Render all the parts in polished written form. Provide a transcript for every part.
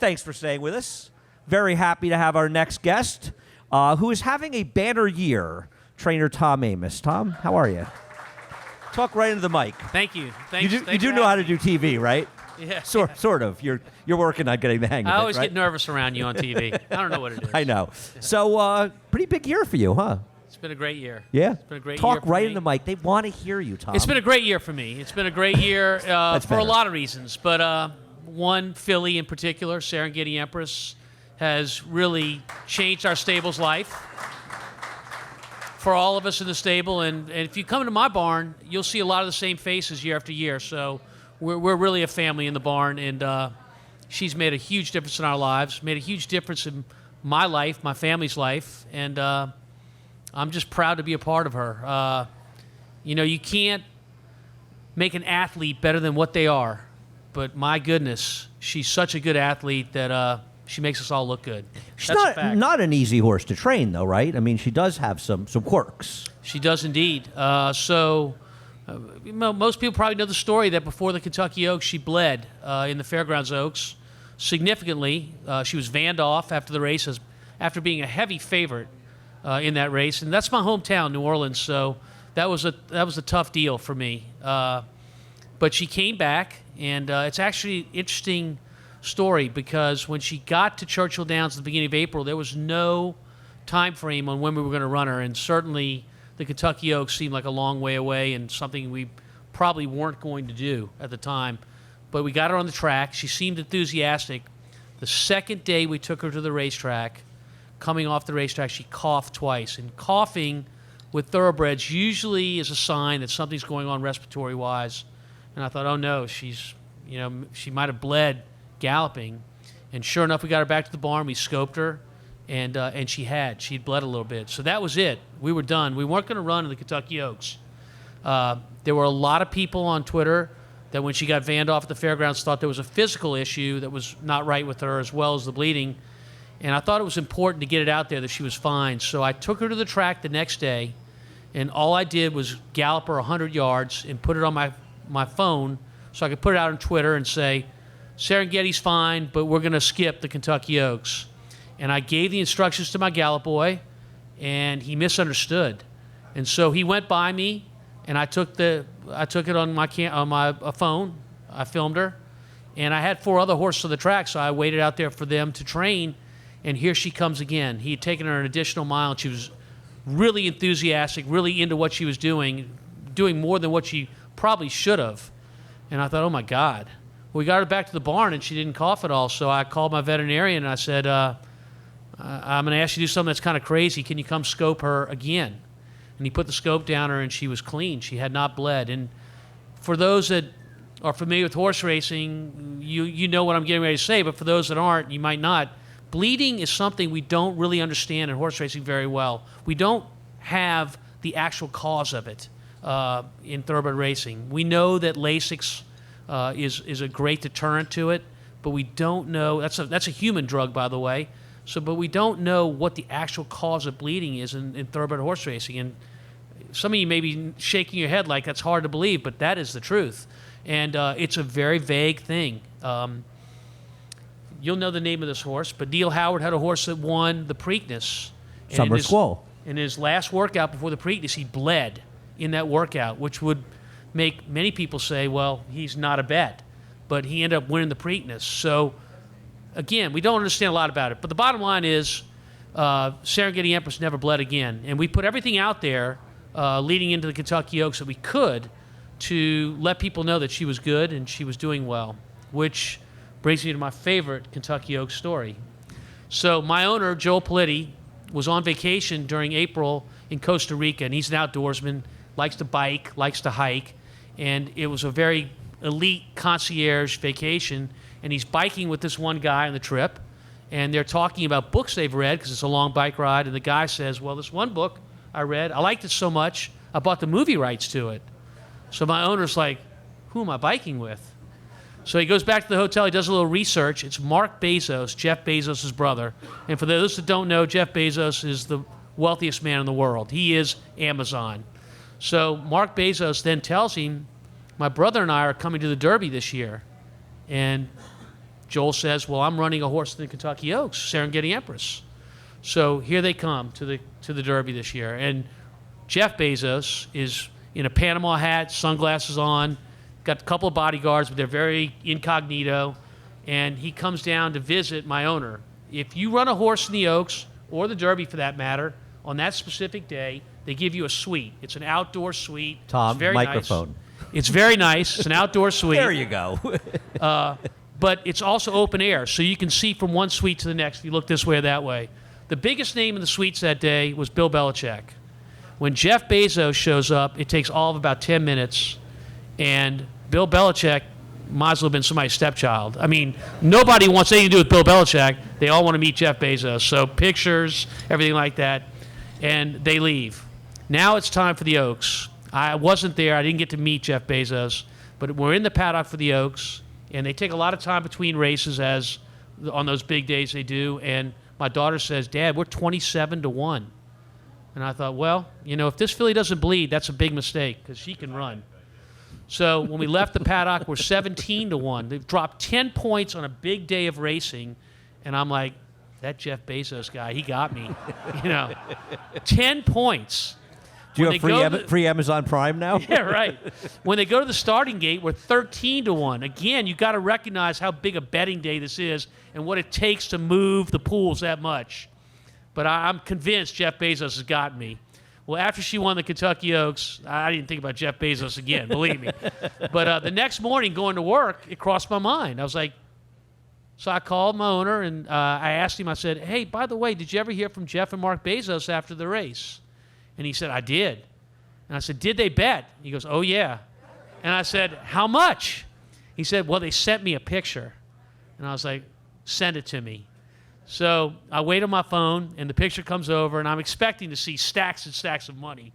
Thanks for staying with us. Very happy to have our next guest, who is having a banner year, trainer Tom Amoss. Tom, how are you? Talk right into the mic. Thank you. Thanks, you do know how to do TV, right? Yeah. Sort of. You're working on getting the hang of it, I always right? get nervous around you on TV. I don't know what it is. I know. So, pretty big year for you, huh? It's been a great year. Yeah? It's been a great Talk year for right me. in the mic. They want to hear you, Tom. It's been a great year for me. It's been a great year for better. a lot of reasons. But one, Philly in particular, Serengeti Empress, has really changed our stable's life for all of us in the stable. And if you come to my barn, you'll see a lot of the same faces year after year. So we're really a family in the barn. And she's made a huge difference in our lives, made a huge difference in my life, my family's life. And I'm just proud to be a part of her. You can't make an athlete better than what they are. But my goodness, she's such a good athlete that she makes us all look good. She's That's a fact. not an easy horse to train, though, right? I mean, she does have some quirks. She does indeed. Most people probably know the story that before the Kentucky Oaks, she bled in the Fairgrounds Oaks significantly. She was vanned off after the race after being a heavy favorite in that race. And that's my hometown, New Orleans, so that was a tough deal for me. But she came back, and it's actually an interesting story because when she got to Churchill Downs at the beginning of April, there was no time frame on when we were going to run her, and certainly the Kentucky Oaks seemed like a long way away and something we probably weren't going to do at the time. But we got her on the track. She seemed enthusiastic. The second day we took her to the racetrack, coming off the racetrack, she coughed twice. And coughing with thoroughbreds usually is a sign that something's going on respiratory-wise. And I thought, oh no, she might have bled galloping. And sure enough, we got her back to the barn. We scoped her, and she'd bled a little bit. So that was it. We were done. We weren't going to run in the Kentucky Oaks. There were a lot of people on Twitter that when she got vanned off at the fairgrounds thought there was a physical issue that was not right with her as well as the bleeding. And I thought it was important to get it out there that she was fine. So I took her to the track the next day, and all I did was gallop her 100 yards and put it on my phone so I could put it out on Twitter and say, Serengeti's fine, but we're going to skip the Kentucky Oaks. And I gave the instructions to my gallop boy, and he misunderstood. And so he went by me, and I took it on my phone. I filmed her, and I had 4 other horses on the track, so I waited out there for them to train. And here she comes again. He had taken her an additional mile, and she was really enthusiastic, really into what she was doing more than what she probably should have. And I thought, oh my God. We got her back to the barn, and she didn't cough at all. So I called my veterinarian, and I said, I'm going to ask you to do something that's kind of crazy. Can you come scope her again? And he put the scope down her, and she was clean. She had not bled. And for those that are familiar with horse racing, you know what I'm getting ready to say, but for those that aren't, you might not. Bleeding is something we don't really understand in horse racing very well. We don't have the actual cause of it in thoroughbred racing. We know that Lasix is a great deterrent to it, but we don't know. That's a human drug, by the way. But we don't know what the actual cause of bleeding is in thoroughbred horse racing. And some of you may be shaking your head like that's hard to believe, but that is the truth. And it's a very vague thing. You'll know the name of this horse, but Neil Howard had a horse that won the Preakness. Summer Squall. In his last workout before the Preakness, he bled in that workout, which would make many people say, well, he's not a bet. But he ended up winning the Preakness. So, again, we don't understand a lot about it. But the bottom line is Serengeti Empress never bled again. And we put everything out there leading into the Kentucky Oaks that we could to let people know that she was good and she was doing well, which brings me to my favorite Kentucky Oaks story. So my owner, Joel Politti, was on vacation during April in Costa Rica, and he's an outdoorsman, likes to bike, likes to hike, and it was a very elite concierge vacation, and he's biking with this one guy on the trip, and they're talking about books they've read because it's a long bike ride, and the guy says, well, this one book I read, I liked it so much, I bought the movie rights to it. So my owner's like, who am I biking with? So he goes back to the hotel, he does a little research. It's Mark Bezos, Jeff Bezos' brother. And for those that don't know, Jeff Bezos is the wealthiest man in the world. He is Amazon. So Mark Bezos then tells him, my brother and I are coming to the Derby this year. And Joel says, well, I'm running a horse in the Kentucky Oaks, Serengeti Empress. So here they come to the Derby this year. And Jeff Bezos is in a Panama hat, sunglasses on, got a couple of bodyguards, but they're very incognito. And he comes down to visit my owner. If you run a horse in the Oaks, or the Derby for that matter, on that specific day, they give you a suite. It's an outdoor suite. Tom, it's very microphone. Nice. It's very nice. It's an outdoor suite. There you go. But it's also open air, so you can see from one suite to the next. If you look this way or that way. The biggest name in the suites that day was Bill Belichick. When Jeff Bezos shows up, it takes all of about 10 minutes, and Bill Belichick might as well have been somebody's stepchild. I mean, nobody wants anything to do with Bill Belichick. They all want to meet Jeff Bezos. So pictures, everything like that, and they leave. Now it's time for the Oaks. I wasn't there. I didn't get to meet Jeff Bezos, but we're in the paddock for the Oaks, and they take a lot of time between races, as on those big days they do. And my daughter says, Dad, we're 27-1. And I thought, well, if this filly doesn't bleed, that's a big mistake because she can run. So when we left the paddock, we're 17-1. They've dropped 10 points on a big day of racing, and I'm like, that Jeff Bezos guy, he got me. 10 points. Do you have free Amazon Prime now? Yeah, right. When they go to the starting gate, we're 13-1. Again, you got to recognize how big a betting day this is and what it takes to move the pools that much. But I'm convinced Jeff Bezos has gotten me. Well, after she won the Kentucky Oaks, I didn't think about Jeff Bezos again, believe me. But the next morning going to work, it crossed my mind. I was like, so I called my owner and I asked him, I said, hey, by the way, did you ever hear from Jeff and Mark Bezos after the race? And he said, I did. And I said, did they bet? He goes, oh, yeah. And I said, how much? He said, well, they sent me a picture. And I was like, send it to me. So I wait on my phone, and the picture comes over, and I'm expecting to see stacks and stacks of money.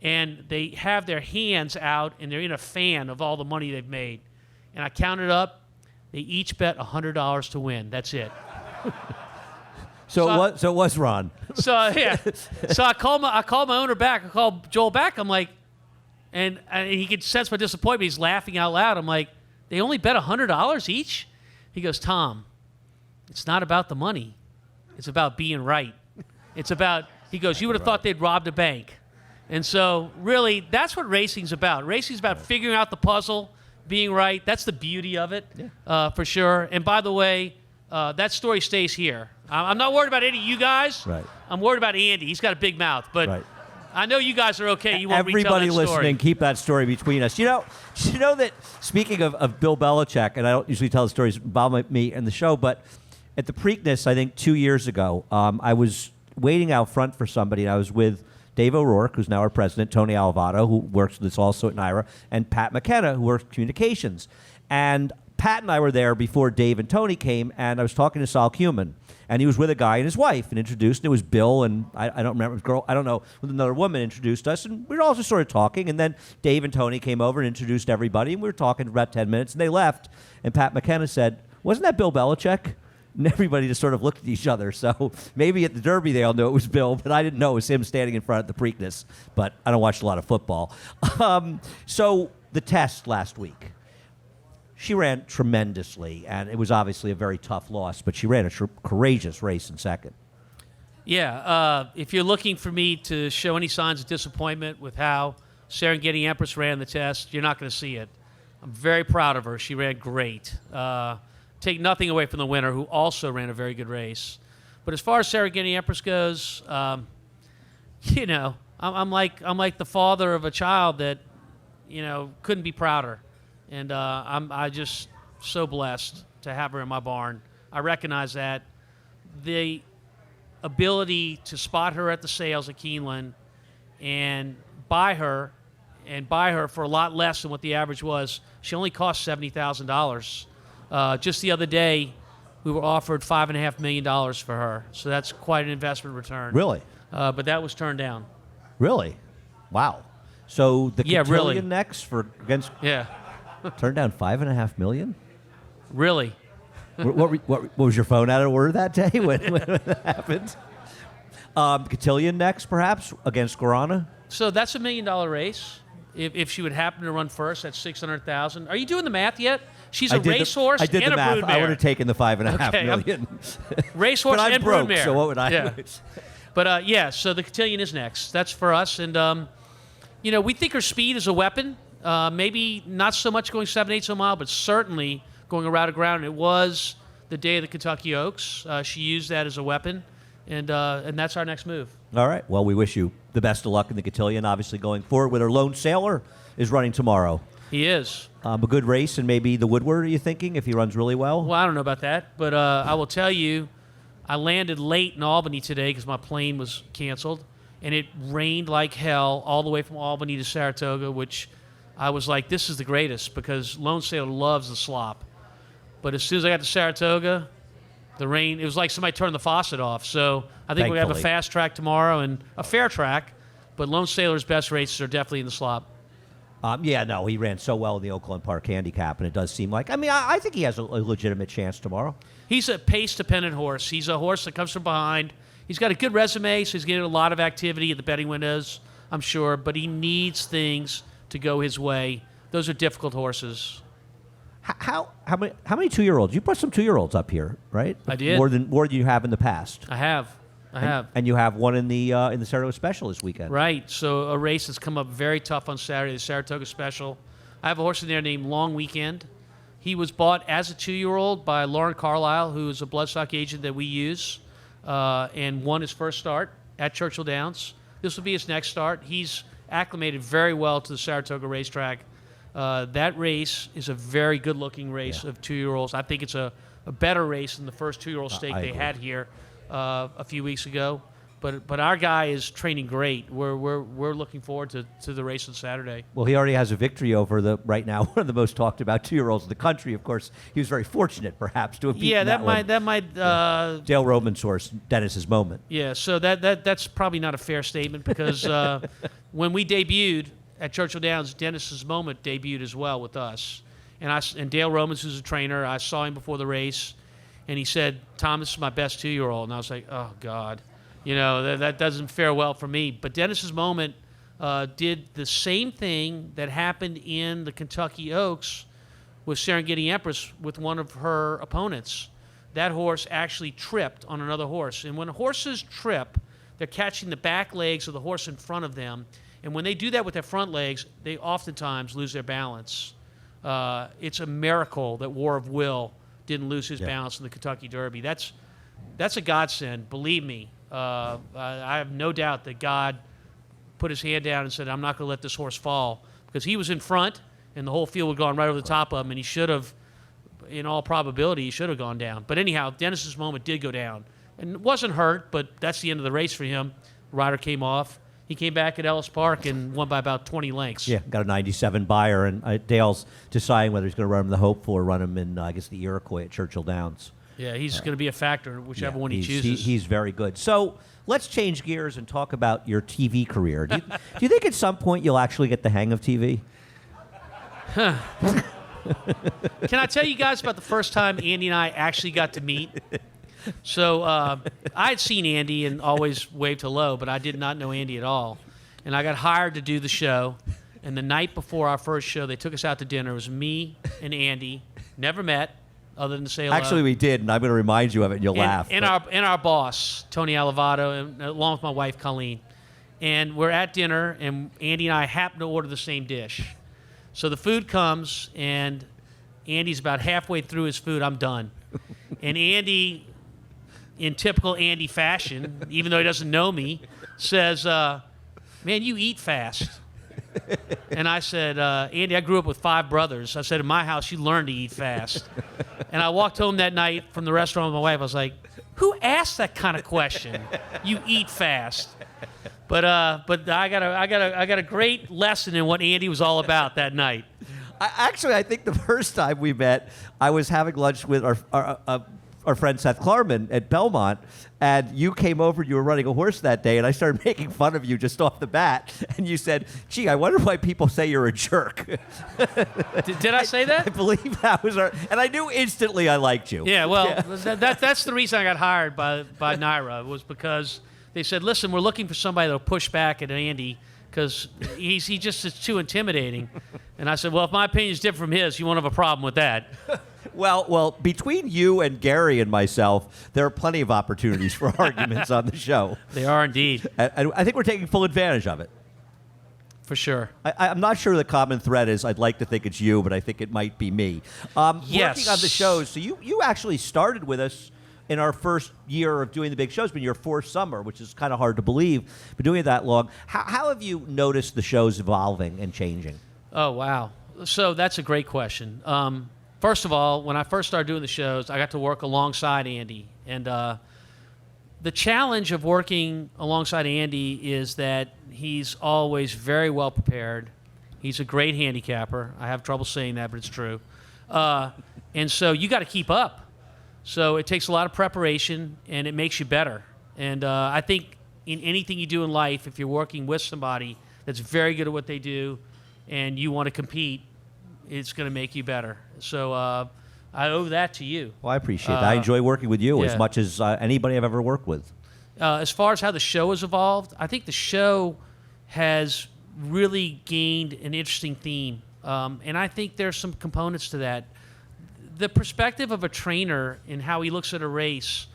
And they have their hands out, and they're in a fan of all the money they've made. And I counted up. They each bet $100 to win. That's it. So it was Ron. So yeah. So I called my owner back. I called Joel back. I'm like, and he could sense my disappointment. He's laughing out loud. I'm like, they only bet $100 each? He goes, Tom, it's not about the money. It's about being right. It's about, he goes, you would have thought they'd robbed a bank. And so really, that's what racing's about. Racing's about figuring out the puzzle, being right. That's the beauty of it, for sure. And by the way, that story stays here. I'm not worried about any of you guys. Right. I'm worried about Andy. He's got a big mouth. But I know you guys are okay. You won't retell that Everybody story. listening, keep that story between us. You know that, speaking of Bill Belichick, and I don't usually tell the stories about me and the show, but at the Preakness, I think 2 years ago, I was waiting out front for somebody, and I was with Dave O'Rourke, who's now our president, Tony Alvato, who works with us also at NYRA, and Pat McKenna, who works communications. And Pat and I were there before Dave and Tony came, and I was talking to Sal Cuman, and he was with a guy and his wife, and introduced, and it was Bill, and I don't remember, girl, I don't know, with another woman introduced us, and we were all just sort of talking, and then Dave and Tony came over and introduced everybody, and we were talking for about 10 minutes, and they left, and Pat McKenna said, wasn't that Bill Belichick? And everybody just sort of looked at each other. So maybe at the Derby they all knew it was Bill, but I didn't know it was him standing in front of the Preakness. But I don't watch a lot of football. So the test last week, she ran tremendously, and it was obviously a very tough loss, but she ran a courageous race in second. Yeah, if you're looking for me to show any signs of disappointment with how Serengeti Empress ran the test, you're not going to see it. I'm very proud of her. She ran great. Take nothing away from the winner, who also ran a very good race. But as far as Serengeti Empress goes, I'm like the father of a child that, couldn't be prouder. And I just so blessed to have her in my barn. I recognize that. The ability to spot her at the sales at Keeneland and buy her for a lot less than what the average was. She only cost $70,000. Just the other day, we were offered $5.5 million for her. So that's quite an investment return. Really? But that was turned down. Really? Wow. So the cotillion really. next against Yeah. turned down $5.5 million? Really? What was your phone out of order that day when that happened? Cotillion next, perhaps, against Guarana? So that's $1 million race. if she would happen to run first at 600,000. Are you doing the math yet? She's I a did racehorse I did and the a math. broodmare. I would have taken the $5.5 million. Racehorse but I'm and broke, broodmare. so what would I? Yeah. But so the cotillion is next. That's for us, and we think her speed is a weapon. Maybe not so much going 7/8 mile, but certainly going around the ground. It was the day of the Kentucky Oaks. She used that as a weapon, and that's our next move. All right. Well, we wish you the best of luck in the cotillion, obviously going forward. With her Lone Sailor is running tomorrow. He is. A good race, and maybe the Woodward, are you thinking, if he runs really well? Well, I don't know about that, but I will tell you, I landed late in Albany today because my plane was canceled, and it rained like hell all the way from Albany to Saratoga, which I was like, this is the greatest, because Lone Sailor loves the slop. But as soon as I got to Saratoga, the rain, it was like somebody turned the faucet off. So I think we have a Thankfully. fast track tomorrow and a fair track, but Lone Sailor's best races are definitely in the slop. Yeah, no, he ran so well in the Oakland Park handicap, and it does seem like, I think he has a legitimate chance tomorrow. He's a pace-dependent horse. He's a horse that comes from behind. He's got a good resume, so he's getting a lot of activity at the betting windows, I'm sure, but he needs things to go his way. Those are difficult horses. How many 2-year-olds? You put some 2-year-olds up here, right? I did. More than you have in the past. I have. And you have one in the Saratoga Special this weekend. Right. So a race that's come up very tough on Saturday, the Saratoga Special. I have a horse in there named Long Weekend. He was bought as a 2-year-old by Lauren Carlisle, who is a bloodstock agent that we use, and won his first start at Churchill Downs. This will be his next start. He's acclimated very well to the Saratoga racetrack. That race is a very good-looking race of 2-year-olds. I think it's a better race than the first 2-year-old stake they had here a few weeks ago. But our guy is training great. We're looking forward to the race on Saturday. Well, he already has a victory over right now one of the most talked about 2-year-olds in the country. Of course, he was very fortunate, perhaps, to have beaten that might. Dale Roman's horse, Dennis's Moment. Yeah, so that's probably not a fair statement because when we debuted at Churchill Downs, Dennis's Moment debuted as well with us, and Dale Romans, who's a trainer, I saw him before the race, and he said, "Tom, this is my best 2-year-old," and I was like, "Oh God." That doesn't fare well for me. But Dennis's Moment did the same thing that happened in the Kentucky Oaks with Serengeti Empress with one of her opponents. That horse actually tripped on another horse. And when horses trip, they're catching the back legs of the horse in front of them. And when they do that with their front legs, they oftentimes lose their balance. It's a miracle that War of Will didn't lose his balance in the Kentucky Derby. That's a godsend, believe me. I have no doubt that God put his hand down and said, I'm not going to let this horse fall, because he was in front and the whole field would have gone right over the top of him, and he should have, in all probability, he should have gone down. But anyhow, Dennis's Moment did go down and wasn't hurt, but that's the end of the race for him. Rider came off. He came back at Ellis Park and won by about 20 lengths. Yeah, got a 97 buyer, and Dale's deciding whether he's going to run him the Hopeful or run him in, I guess, the Iroquois at Churchill Downs. Yeah, he's going to be a factor, whichever one he chooses. He's very good. So let's change gears and talk about your TV career. Do you think at some point you'll actually get the hang of TV? Can I tell you guys about the first time Andy and I actually got to meet? So I had seen Andy and always waved hello, but I did not know Andy at all. And I got hired to do the show. And the night before our first show, they took us out to dinner. It was me and Andy, never met, other than to say hello. Actually, we did, and I'm going to remind you of it, and you'll laugh. And our boss, Tony Alivato, and along with my wife, Colleen. And we're at dinner, and Andy and I happen to order the same dish. So the food comes, and Andy's about halfway through his food. I'm done. And Andy, in typical Andy fashion, even though he doesn't know me, says, man, you eat fast. And I said, Andy, I grew up with 5 brothers. I said, in my house, you learn to eat fast. And I walked home that night from the restaurant with my wife. I was like, who asked that kind of question? You eat fast. But I got a great lesson in what Andy was all about that night. I think the first time we met, I was having lunch with our friend Seth Klarman at Belmont, and you came over, you were running a horse that day, and I started making fun of you just off the bat, and you said, gee, I wonder why people say you're a jerk. Did I say that? I believe that was and I knew instantly I liked you. Yeah, well, that's the reason I got hired by Naira, was because they said, listen, we're looking for somebody that'll push back at Andy because he just is too intimidating. And I said, well, if my opinion is different from his, you won't have a problem with that. Well, between you and Gary and myself, there are plenty of opportunities for arguments on the show. They are indeed. And I think we're taking full advantage of it. For sure. I'm not sure the common thread is I'd like to think it's you, but I think it might be me. Yes. Working on the shows, so you actually started with us in our first year of doing the big shows, but your fourth summer, which is kind of hard to believe, but doing it that long. How have you noticed the shows evolving and changing? Oh, wow. So that's a great question. First of all, when I first started doing the shows, I got to work alongside Andy. And the challenge of working alongside Andy is that he's always very well prepared. He's a great handicapper. I have trouble saying that, but it's true. And so you got to keep up. So it takes a lot of preparation, and it makes you better. And I think in anything you do in life, if you're working with somebody that's very good at what they do and you want to compete, it's going to make you better. So I owe that to you. Well, I appreciate that. I enjoy working with you as yeah. much as anybody I've ever worked with. As far as how the show has evolved, I think the show has really gained an interesting theme. And I think there's some components to that. The perspective of a trainer and how he looks at a race,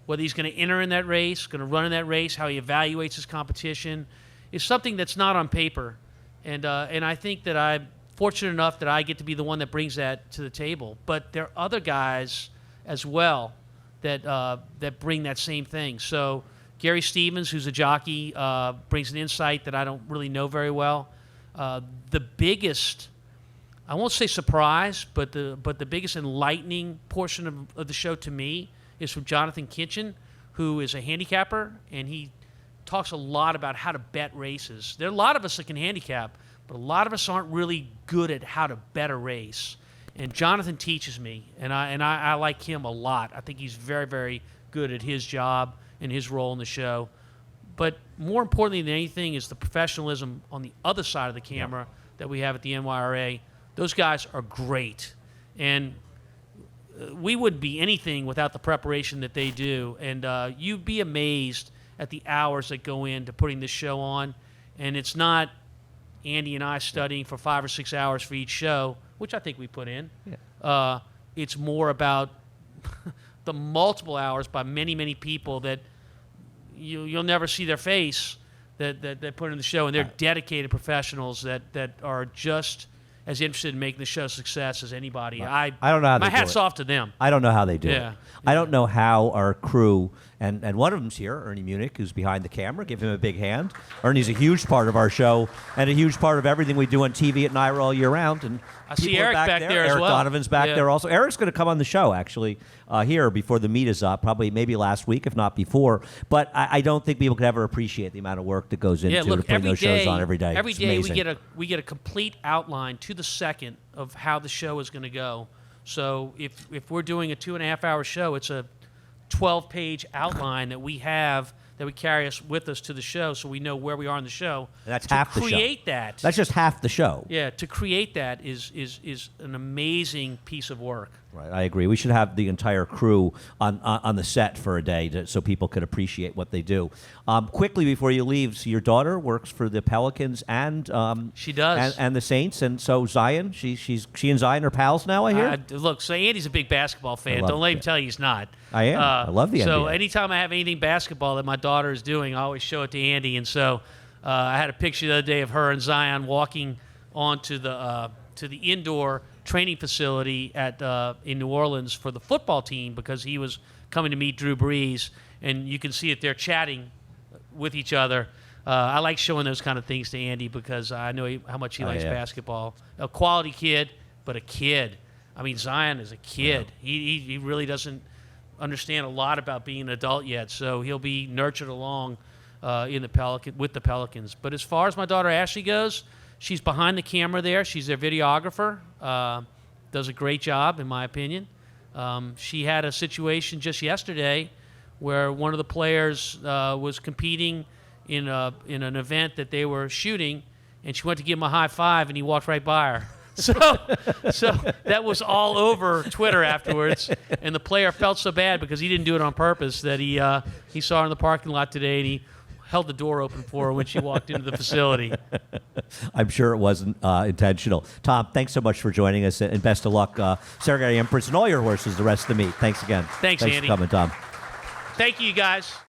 whether he's going to enter in that race, going to run in that race, how he evaluates his competition, is something that's not on paper. And I think that I'm fortunate enough that I get to be the one that brings that to the table. But there are other guys as well that bring that same thing. So Gary Stevens, who's a jockey, brings an insight that I don't really know very well. The biggest, I won't say surprise, but the biggest enlightening portion of the show to me is from Jonathan Kitchen, who is a handicapper, and he talks a lot about how to bet races. There are a lot of us that can handicap, but a lot of us aren't really good at how to bet a race. And Jonathan teaches me, and I like him a lot. I think he's very, very good at his job and his role in the show. But more importantly than anything is the professionalism on the other side of the camera that we have at the NYRA. Those guys are great. And we wouldn't be anything without the preparation that they do. And you'd be amazed at the hours that go into putting this show on. And it's not Andy and I studying for 5 or 6 hours for each show, which I think we put in. Yeah. It's more about the multiple hours by many, many people that you'll never see their face that put in the show. And they're dedicated professionals that are just as interested in making the show a success as anybody. I don't know how they do it. My hat's off to them. I don't know how they do Yeah. it. I don't know how our crew, and one of them's here, Ernie Munich, who's behind the camera. Give him a big hand. Ernie's a huge part of our show and a huge part of everything we do on TV at NYRA all year round. And I see people are Eric back there as Eric well. Donovan's back Yeah. there also. Eric's going to come on the show, actually, here before the meet is up, probably maybe last week, if not before. But I don't think people can ever appreciate the amount of work that goes into putting those shows on every day. Every It's day amazing. we get a complete outline to the second of how the show is going to go. So if we're doing a 2.5-hour show, it's a 12-page outline that we have that we carry us with us to the show, so we know where we are in the show. And that's half the show. To create that, That's just half the show. yeah, to create that is an amazing piece of work. Right, I agree. We should have the entire crew on the set for a day so people could appreciate what they do. Quickly before you leave, so your daughter works for the Pelicans and She does. and the Saints, and so Zion, she and Zion are pals now. I hear. Look, so Andy's a big basketball fan. love Don't let it, him tell you he's not. I am. I love the So NBA. anytime I have anything basketball that my daughter is doing, I always show it to Andy. And so I had a picture the other day of her and Zion walking onto the indoor training facility in New Orleans for the football team because he was coming to meet Drew Brees, and you can see that they're chatting with each other. I like showing those kind of things to Andy because I know how much he likes basketball. A quality kid, but a kid. I mean, Zion is a kid. Yeah. He really doesn't understand a lot about being an adult yet, so he'll be nurtured along with the Pelicans. But as far as my daughter Ashley goes, she's behind the camera there. She's their videographer. Does a great job, in my opinion. She had a situation just yesterday where one of the players was competing in an event that they were shooting, and she went to give him a high five, and he walked right by her. So that was all over Twitter afterwards, and the player felt so bad because he didn't do it on purpose that he saw her in the parking lot today, and he held the door open for her when she walked into the facility. I'm sure it wasn't intentional. Tom, thanks so much for joining us, and best of luck, Serengeti Empress, and all your horses the rest of the meet. Thanks again. Thanks, for Andy. coming, Tom. Thank you, guys.